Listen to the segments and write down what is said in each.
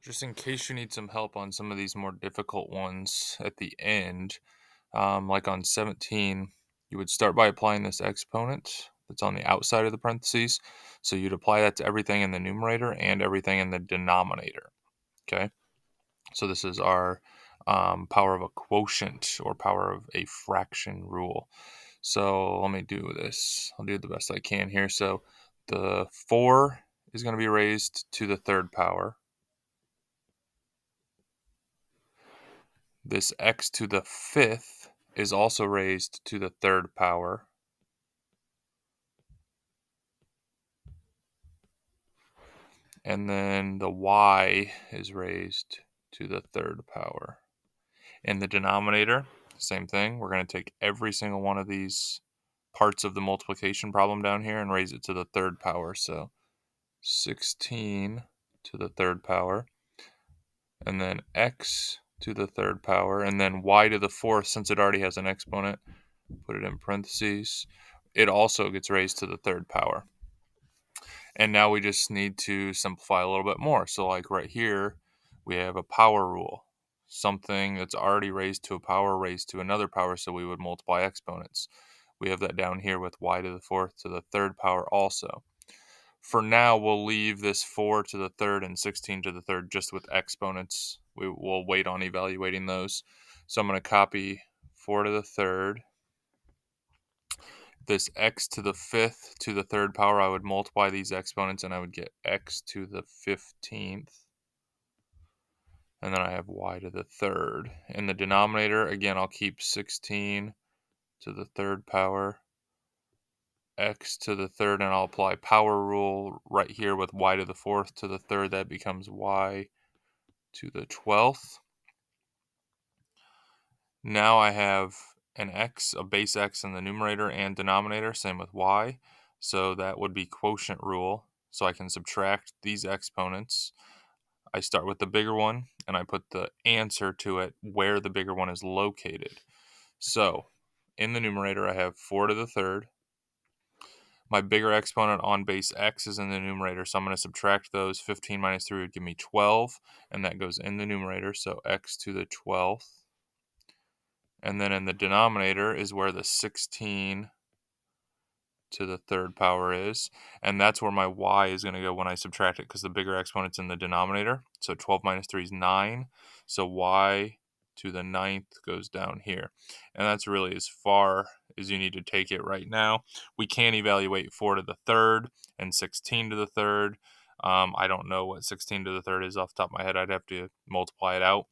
Just in case you need some help on some of these more difficult ones at the end, like on 17, you would start by applying this exponent that's on the outside of the parentheses. So you'd apply that to everything in the numerator and everything in the denominator. Okay, so this is our power of a quotient or power of a fraction rule. So let me do this. I'll do the best I can here. So the 4 is going to be raised to the third power. This x to the 5th is also raised to the third power. And then the y is raised to the third power. In the denominator, same thing. We're going to take every single one of these parts of the multiplication problem down here and raise it to the third power. So 16 to the third power. And then x to the third power. And then y to the 4th, since it already has an exponent, put it in parentheses. It also gets raised to the third power. And now we just need to simplify a little bit more. So like right here, we have a power rule. Something that's already raised to a power raised to another power, so we would multiply exponents. We have that down here with y to the 4th to the third power also. For now, we'll leave this 4 to the third and 16 to the third just with exponents. We will wait on evaluating those. So I'm going to copy 4 to the third. This x to the 5th to the third power, I would multiply these exponents and I would get x to the 15th. And then I have y to the third. In the denominator, again, I'll keep 16 to the third power, x to the third, and I'll apply power rule right here with y to the 4th to the third. That becomes y to the 12th. Now I have an x, a base x in the numerator and denominator, same with y. So that would be quotient rule. So I can subtract these exponents. I start with the bigger one and I put the answer to it where the bigger one is located. So in the numerator, I have 4 to the third. My bigger exponent on base x is in the numerator, so I'm going to subtract those. 15 minus 3 would give me 12, and that goes in the numerator, so x to the 12th. And then in the denominator is where the 16 to the third power is, and that's where my y is going to go when I subtract it, because the bigger exponent's in the denominator. So 12 minus 3 is 9, so y to the 9th goes down here. And that's really as far as you need to take it right now. We can evaluate 4 to the third and 16 to the third. I don't know what 16 to the third is off the top of my head. I'd have to multiply it out.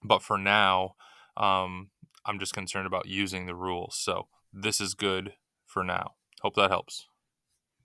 But for now, I'm just concerned about using the rules. So this is good for now. Hope that helps.